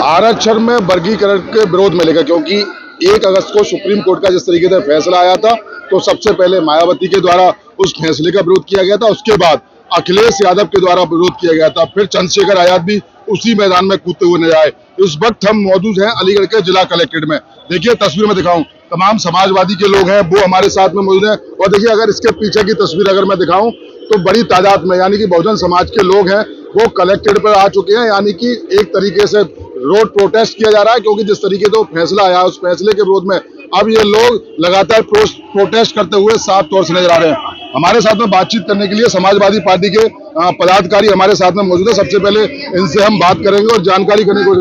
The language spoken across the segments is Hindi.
आरक्षण में वर्गीकरण के विरोध में लेकर, क्योंकि 1 अगस्त को सुप्रीम कोर्ट का जिस तरीके से फैसला आया था, तो सबसे पहले मायावती के द्वारा उस फैसले का विरोध किया गया था। उसके बाद अखिलेश यादव के द्वारा विरोध किया गया था। फिर चंद्रशेखर आजाद भी उसी मैदान में कूदते हुए नजर आए। इस वक्त हम मौजूद हैं अलीगढ़ के जिला कलेक्ट्रेट में। देखिए तस्वीर में दिखाऊं, तमाम समाजवादी के लोग हैं वो हमारे साथ में मौजूद हैं। और देखिए अगर इसके पीछे की तस्वीर अगर मैं दिखाऊं तो बड़ी तादाद में यानी कि बहुजन समाज के लोग हैं वो कलेक्ट्रेट पर आ चुके हैं। यानी कि एक तरीके से रोड प्रोटेस्ट किया जा रहा है, क्योंकि जिस तरीके से फैसला आया उस फैसले के विरोध में अब ये लोग लगातार प्रोटेस्ट करते हुए साफ तौर से नजर आ रहे हैं। हमारे साथ में बातचीत करने के लिए समाजवादी पार्टी के पदाधिकारी हमारे साथ में मौजूद है। सबसे पहले इनसे हम बात करेंगे और जानकारी करने को।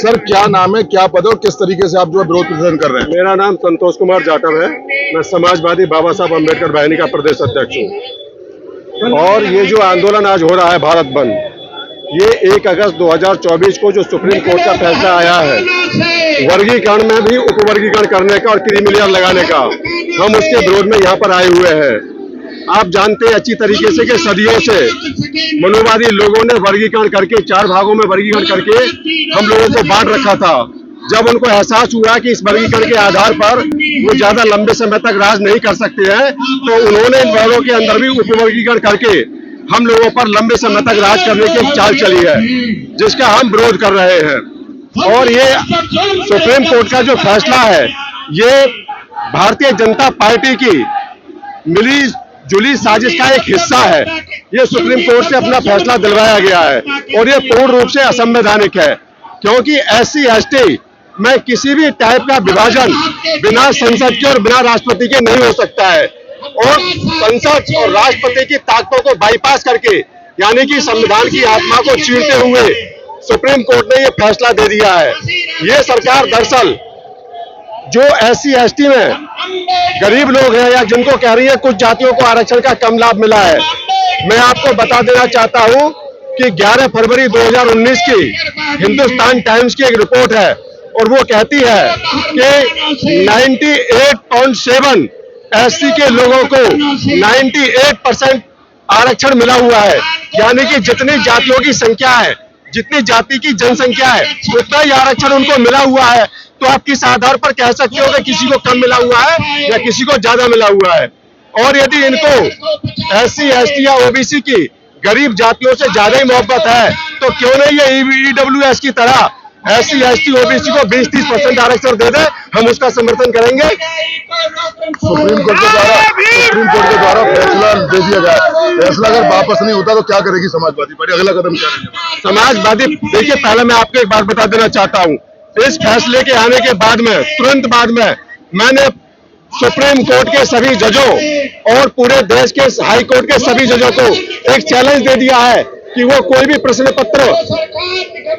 सर क्या नाम है, क्या पद है और किस तरीके से आप जो है विरोध प्रदर्शन कर रहे हैं? मेरा नाम संतोष कुमार जाटव है। मैं समाजवादी बाबा साहब अम्बेडकर वाहिनी का प्रदेश अध्यक्ष हूँ। और ये जो आंदोलन आज हो रहा है भारत बंद, ये 1 अगस्त 2024 को जो सुप्रीम कोर्ट का फैसला आया है वर्गीकरण में भी उपवर्गीकरण करने का और क्रीमी लेयर लगाने का, हम उसके विरोध में यहाँ पर आए हुए हैं। आप जानते हैं अच्छी तरीके से कि सदियों से मनुवादी लोगों ने वर्गीकरण करके 4 भागों में वर्गीकरण करके हम लोगों को बांट रखा था। जब उनको एहसास हुआ कि इस वर्गीकरण के आधार पर वो ज्यादा लंबे समय तक राज नहीं कर सकते हैं, तो उन्होंने इन वर्गों के अंदर भी उपवर्गीकरण करके हम लोगों पर लंबे समय तक राज करने की एक चाल चली है, जिसका हम विरोध कर रहे हैं। और ये सुप्रीम कोर्ट का जो फैसला है ये भारतीय जनता पार्टी की मिली जुली साजिश का एक हिस्सा है। ये सुप्रीम कोर्ट से अपना फैसला दिलवाया गया है और ये पूर्ण रूप से असंवैधानिक है, क्योंकि SC ST में किसी भी टाइप का विभाजन बिना संसद के और बिना राष्ट्रपति के नहीं हो सकता है। और संसद और राष्ट्रपति की ताकतों को बाईपास करके यानी कि संविधान की आत्मा को चीरते हुए सुप्रीम कोर्ट ने यह फैसला दे दिया है। ये सरकार दरअसल जो SC ST में गरीब लोग हैं या जिनको कह रही है कुछ जातियों को आरक्षण का कम लाभ मिला है, मैं आपको बता देना चाहता हूं कि 11 फरवरी 2019 की हिंदुस्तान टाइम्स की एक रिपोर्ट है और वो कहती है कि 98.7 SC के लोगों को 98% आरक्षण मिला हुआ है। यानी कि जितनी जातियों की संख्या है, जितनी जाति की जनसंख्या है, उतना ही आरक्षण उनको मिला हुआ है। तो आप किस आधार पर कह सकते हो कि किसी को कम मिला हुआ है या किसी को ज्यादा मिला हुआ है? और यदि इनको SC ST या OBC की गरीब जातियों से ज्यादा ही मोहब्बत है तो क्यों नहीं ये EWS की तरह SC ST OBC को 20-30% आरक्षण दे दे, हम उसका समर्थन करेंगे। सुप्रीम कोर्ट के द्वारा फैसला दे दिया गया। फैसला अगर वापस नहीं होता तो क्या करेगी समाजवादी पार्टी, अगला कदम क्या रहेगा? समाजवादी देखिए, पहले मैं आपको एक बात बता देना चाहता हूँ। इस फैसले के आने के बाद में तुरंत बाद में मैंने सुप्रीम कोर्ट के सभी जजों और पूरे देश के हाई कोर्ट के सभी जजों को एक चैलेंज दे दिया है कि वो कोई भी प्रश्न पत्र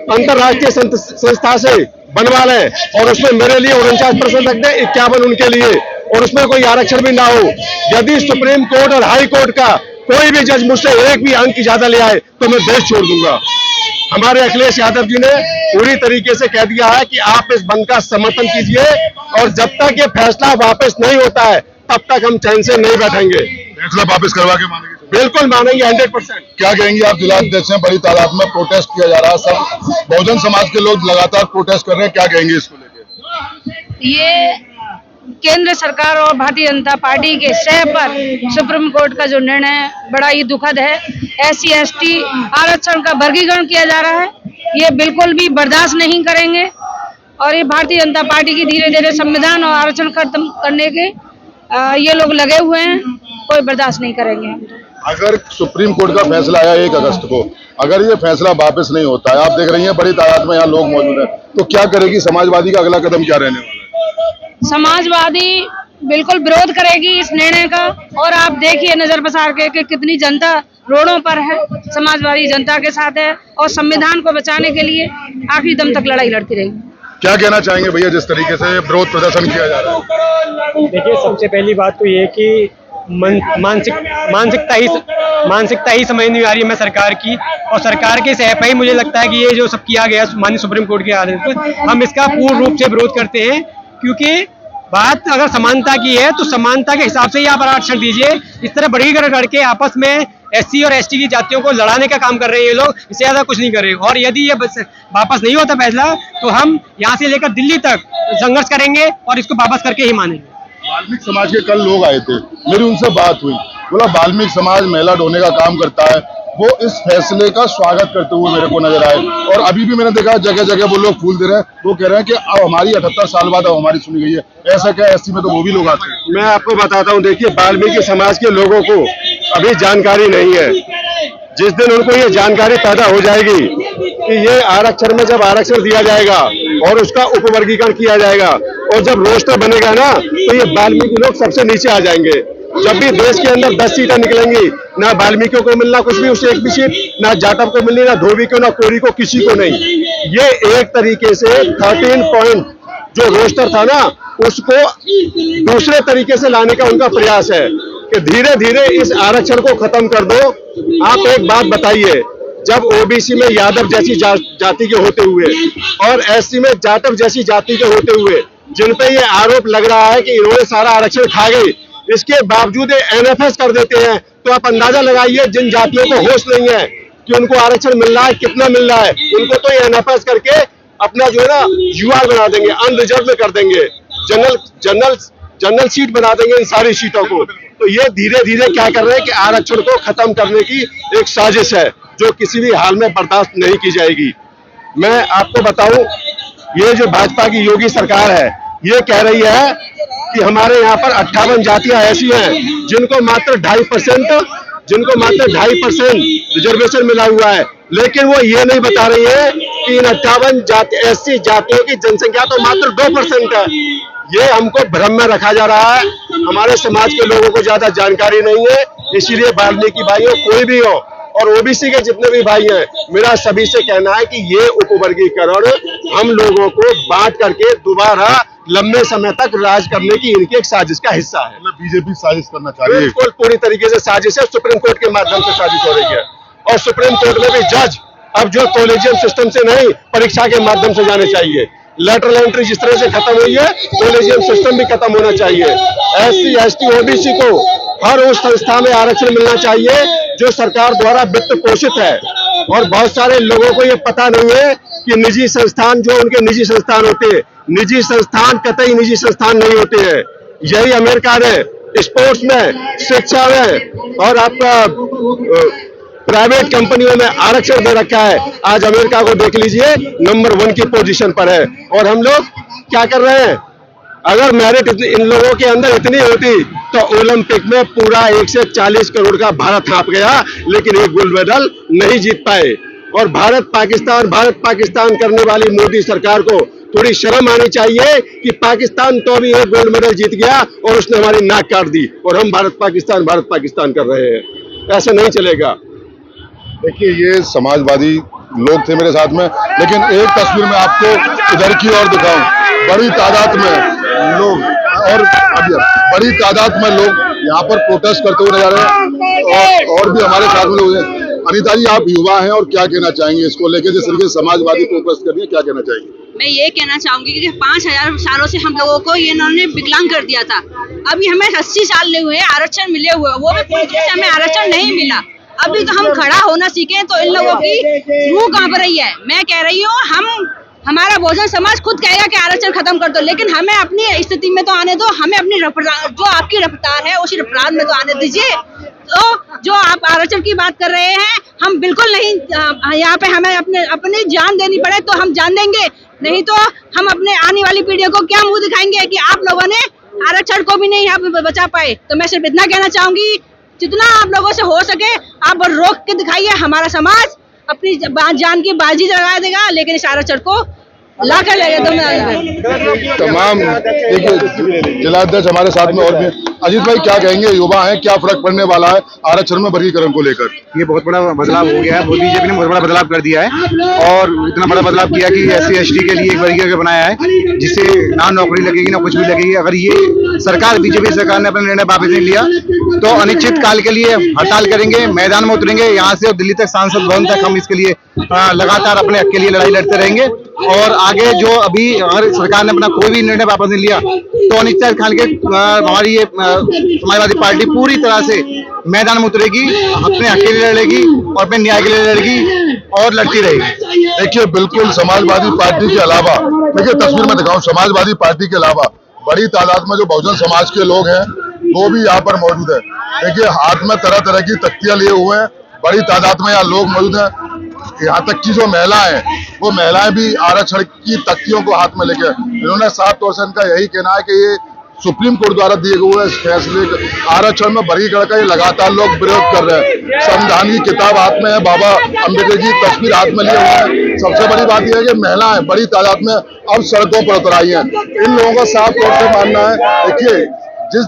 अंतरराष्ट्रीय संस्था से बनवा लें और उसमें मेरे लिए 49% रख दें, 51 उनके लिए, और उसमें कोई आरक्षण भी ना हो। यदि सुप्रीम कोर्ट और हाई कोर्ट का कोई भी जज मुझसे एक भी अंक ज्यादा ले आए तो मैं देश छोड़ दूंगा। हमारे अखिलेश यादव जी ने पूरी तरीके से कह दिया है कि आप इस बंद का समर्थन कीजिए और जब तक ये फैसला वापस नहीं होता है तब तक हम चैन से नहीं बैठेंगे। फैसला वापस करवा के मानेंगे? बिल्कुल मानेंगे, 100%। क्या कहेंगे आप? जिला अध्यक्ष हैं, बड़ी तादाद में प्रोटेस्ट किया जा रहा है, सब बहुजन समाज के लोग लगातार प्रोटेस्ट कर रहे हैं, क्या कहेंगे इसको लेकर? ये केंद्र सरकार और भारतीय जनता पार्टी के सह पर सुप्रीम कोर्ट का जो निर्णय है बड़ा ही दुखद है। SC ST आरक्षण का वर्गीकरण किया जा रहा है, ये बिल्कुल भी बर्दाश्त नहीं करेंगे और ये भारतीय जनता पार्टी की धीरे धीरे संविधान और आरक्षण खत्म करने के ये लोग लगे हुए हैं, कोई बर्दाश्त नहीं करेंगे। अगर सुप्रीम कोर्ट का फैसला आया 1 अगस्त को, अगर ये फैसला वापस नहीं होता है, आप देख रही हैं बड़ी तादाद में यहाँ लोग मौजूद हैं, तो क्या करेगी समाजवादी का अगला कदम क्या रहने वाला है? समाजवादी बिल्कुल विरोध करेगी इस निर्णय का। और आप देखिए नजर बसार के कि कितनी जनता रोडों पर है, समाजवादी जनता के साथ है और संविधान को बचाने के लिए आखिरी दम तक लड़ाई लड़ती रहेगी। क्या कहना चाहेंगे भैया जिस तरीके से विरोध प्रदर्शन किया जा रहा है? देखिए, सबसे पहली बात तो ये कि मानसिकता ही समझ नहीं आ रही है मैं सरकार की, और सरकार के सह पे ही मुझे लगता है कि ये जो सब किया गया माननीय सुप्रीम कोर्ट के आदेश पर, हम इसका पूर्ण रूप से विरोध करते हैं। क्योंकि बात अगर समानता की है तो समानता के हिसाब से ही आप आरक्षण दीजिए। इस तरह वर्गीकरण करके आपस में SC और ST की जातियों को लड़ाने का काम कर रहे हैं ये लोग, इससे ज्यादा कुछ नहीं कर रहे। और यदि ये वापस नहीं होता फैसला तो हम यहाँ से लेकर दिल्ली तक संघर्ष करेंगे और इसको वापस करके ही मानेंगे। वाल्मीकि समाज के कल लोग आए थे, मेरी उनसे बात हुई, बोला वाल्मीकि समाज महिला ढोने का काम करता है, वो इस फैसले का स्वागत करते हुए मेरे को नजर आए। और अभी भी मैंने देखा जगह जगह वो लोग फूल दे रहे हैं, वो कह रहे हैं कि अब हमारी 78 साल बाद अब हमारी सुनी गई है। ऐसा क्या SC में तो वो भी लोग आते हैं। मैं आपको बताता हूँ, देखिए वाल्मीकि समाज के लोगों को अभी जानकारी नहीं है। जिस दिन उनको ये जानकारी पैदा हो जाएगी कि ये आरक्षण में जब आरक्षण दिया जाएगा और उसका उपवर्गीकरण किया जाएगा और जब रोस्टर बनेगा ना, तो ये वाल्मीकि लोग सबसे नीचे आ जाएंगे। जब भी देश के अंदर 10 सीटें निकलेंगी, ना वाल्मीकियों को मिलना कुछ भी उससे एक भी सीट, ना जाटव को मिलनी, ना धोबी को, ना कोरी को, किसी को नहीं। ये एक तरीके से 13 पॉइंट जो रोस्टर था ना, उसको दूसरे तरीके से लाने का उनका प्रयास है कि धीरे धीरे इस आरक्षण को खत्म कर दो। आप एक बात बताइए, जब OBC में यादव जैसी जाति के होते हुए और SC में जाटव जैसी जाति के होते हुए, जिन पे ये आरोप लग रहा है कि इन्होंने सारा आरक्षण खा गई, इसके बावजूद NFS कर देते हैं, तो आप अंदाजा लगाइए जिन जातियों को होश नहीं है कि उनको आरक्षण मिल रहा है, कितना मिल रहा है, उनको तो ये NFS करके अपना जो है ना UR बना देंगे, अनरिजर्व में कर देंगे, जनरल सीट बना देंगे इन सारी सीटों को। तो ये धीरे धीरे क्या कर रहे हैं कि आरक्षण को खत्म करने की एक साजिश है जो किसी भी हाल में बर्दाश्त नहीं की जाएगी। मैं आपको बताऊं, ये जो भाजपा की योगी सरकार है, ये कह रही है कि हमारे यहाँ पर 58 जातियां ऐसी हैं जिनको मात्र 2.5% रिजर्वेशन मिला हुआ है, लेकिन वो ये नहीं बता रही है कि इन 58 SC जातियों की जनसंख्या तो मात्र 2% है। ये हमको भ्रम में रखा जा रहा है। हमारे समाज के लोगों को ज्यादा जानकारी नहीं है, इसीलिए वाल्मीकि भाइयों कोई भी हो और OBC के जितने भी भाई हैं, मेरा सभी से कहना है कि ये उपवर्गीकरण हम लोगों को बांट करके दोबारा लंबे समय तक राज करने की इनकी एक साजिश का हिस्सा है। मतलब बीजेपी साजिश करना चाह रही है। बिल्कुल पूरी तरीके से साजिश है, सुप्रीम कोर्ट के माध्यम से साजिश हो रही है। और सुप्रीम कोर्ट में भी जज अब जो कॉलेजियम सिस्टम से नहीं, परीक्षा के माध्यम से जाने चाहिए। लेटरल एंट्री जिस तरह से खत्म हुई है, कॉलेजियम सिस्टम भी खत्म होना चाहिए। SC ST OBC को हर उस संस्था में आरक्षण मिलना चाहिए जो सरकार द्वारा वित्त पोषित है। और बहुत सारे लोगों को ये पता नहीं है कि निजी संस्थान जो उनके निजी संस्थान होते हैं, निजी संस्थान कतई निजी संस्थान नहीं होते हैं। यही अमेरिका ने स्पोर्ट्स में, शिक्षा में और आपका प्राइवेट कंपनियों में आरक्षण दे रखा है। आज अमेरिका को देख लीजिए, नंबर 1 की पोजीशन पर है। और हम लोग क्या कर रहे हैं? अगर मेरिट इन लोगों के अंदर इतनी होती तो ओलंपिक में पूरा 140 करोड़ का भारत हाँप गया, लेकिन एक गोल्ड मेडल नहीं जीत पाए। और भारत पाकिस्तान करने वाली मोदी सरकार को थोड़ी शर्म आनी चाहिए कि पाकिस्तान तो अभी एक गोल्ड मेडल जीत गया और उसने हमारी नाक काट दी और हम भारत पाकिस्तान कर रहे हैं। ऐसा नहीं चलेगा। देखिए, ये समाजवादी लोग थे मेरे साथ में, लेकिन एक तस्वीर में आपको इधर की ओर दिखाऊं, बड़ी तादाद में लोग यहाँ पर प्रोटेस्ट करते हुए नजर आ रहे हैं। और भी हमारे साथ में लोग हैं। अनिता जी, आप युवा हैं और क्या कहना चाहेंगे इसको लेकर, जिस तरीके से समाजवादी प्रोटेस्ट कर रही है, क्या कहना चाहेंगे? मैं ये कहना चाहूंगी कि 5000 सालों से हम लोगों को ये इन्होंने विकलांग कर दिया था। अभी हमें 80 साल ले हुए आरक्षण मिले हुए, वो भी पूरी तरह से हमें आरक्षण नहीं मिला। अभी तो हम खड़ा होना सीखे तो इन लोगों की रूह कांप रही है। मैं कह रही हूँ, हमारा बहुजन समाज खुद कहेगा कि आरक्षण खत्म कर दो, लेकिन हमें अपनी स्थिति में तो आने दो। हमें अपनी जो आपकी रफ्तार है उसी रफ्तार में तो आने दीजिए। तो जो आप आरक्षण की बात कर रहे हैं, हम बिल्कुल नहीं, यहाँ पे हमें अपनी जान देनी पड़े तो हम जान देंगे, नहीं तो हम अपने आने वाली पीढ़ियों को क्या मुंह दिखाएंगे कि आप लोगों ने आरक्षण को भी नहीं यहाँ पे बचा पाए। तो मैं सिर्फ इतना कहना चाहूंगी, जितना आप लोगों से हो सके आप रोक के दिखाइए। हमारा समाज अपनी जान की बाजी लगा देगा, लेकिन इस आरक्षण को ला कर लेगा। तमाम देखिए, जिलाध्यक्ष हमारे साथ में और भी। अजीत भाई, क्या कहेंगे? युवा हैं, क्या फर्क पड़ने वाला है आरक्षण में वर्गीकरण को लेकर? ये बहुत बड़ा बदलाव हो गया है। बीजेपी ने बहुत बड़ा बदलाव कर दिया है और इतना बड़ा बदलाव किया कि SC ST के लिए एक वर्गीकरण बनाया है, जिससे ना नौकरी लगेगी ना कुछ भी लगेगी। अगर ये सरकार, बीजेपी सरकार ने अपना निर्णय वापस नहीं लिया तो अनिश्चित काल के लिए हड़ताल करेंगे, मैदान में उतरेंगे। यहाँ से दिल्ली तक, सांसद भवन तक हम इसके लिए लगातार अपने हक के लिए लड़ाई लड़ते रहेंगे और आगे जो अभी अगर सरकार ने अपना कोई भी निर्णय वापस नहीं लिया तो अनिश्चित काल के हमारी ये समाजवादी पार्टी पूरी तरह से मैदान में उतरेगी, अपने हक के लिए लड़ेगी और अपने न्याय के लिए लड़ेगी और लड़ती रहेगी। देखिए, बिल्कुल समाजवादी पार्टी के अलावा, देखिए तस्वीर में दिखाऊं, समाजवादी पार्टी के अलावा बड़ी तादाद में जो बहुजन समाज के लोग हैं वो भी यहाँ पर मौजूद है। देखिए, हाथ में तरह तरह की तख्तियां लिए हुए हैं, बड़ी तादाद में यहाँ लोग मौजूद हैं। यहाँ तक की जो महिलाएं हैं वो महिलाएं भी आरक्षण की तख्तियों को हाथ में लेके, इन्होंने साफ तौर से इनका यही कहना है कि ये सुप्रीम कोर्ट द्वारा दिए हुए फैसले आरक्षण में वर्गीकरण का ये लगातार लोग विरोध कर रहे हैं। संविधान की किताब हाथ में है, बाबा अम्बेडकर की तस्वीर हाथ में लिए हुए हैं। सबसे बड़ी बात यह है कि महिलाएं बड़ी तादाद में अब सड़कों पर उतर आई हैं। इन लोगों का साफ तौर से मानना है, देखिए जिस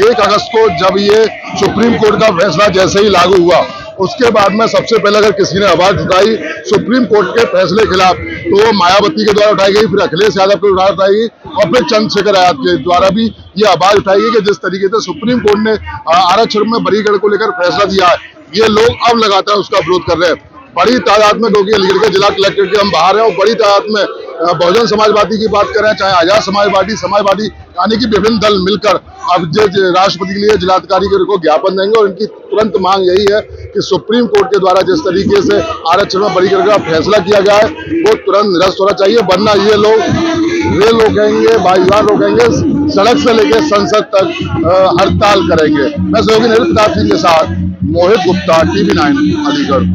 1 अगस्त को जब ये सुप्रीम कोर्ट का फैसला जैसे ही लागू हुआ उसके बाद में सबसे पहले अगर किसी ने आवाज उठाई सुप्रीम कोर्ट के फैसले के खिलाफ तो वो मायावती के द्वारा उठाई गई, फिर अखिलेश यादव के द्वारा उठाई गई और फिर चंद्रशेखर आजाद के द्वारा भी ये आवाज उठाई गई कि जिस तरीके से सुप्रीम कोर्ट ने आरक्षण में वर्गीकरण को लेकर फैसला दिया है, ये लोग अब लगातार उसका विरोध कर रहे हैं। बड़ी तादाद में, क्योंकि अलीगढ़ के जिला कलेक्ट्रेट के हम बाहर हैं और बड़ी तादाद में बहुजन समाजवादी की बात करें, चाहे आजाद समाजवादी यानी कि विभिन्न दल मिलकर अब राष्ट्रपति के लिए जिलाधिकारी को ज्ञापन देंगे और इनकी तुरंत मांग यही है कि सुप्रीम कोर्ट के द्वारा जिस तरीके से आरक्षण में वर्गीकरण का फैसला किया गया है वो तुरंत निरस्त होना चाहिए, वरना ये लोग कहेंगे, भाईवार लोग कहेंगे, सड़क से लेकर संसद तक हड़ताल करेंगे। मैं सहयोगी नरेंद्र प्रताप सिंह के साथ मोहित गुप्ता, TV9 अलीगढ़।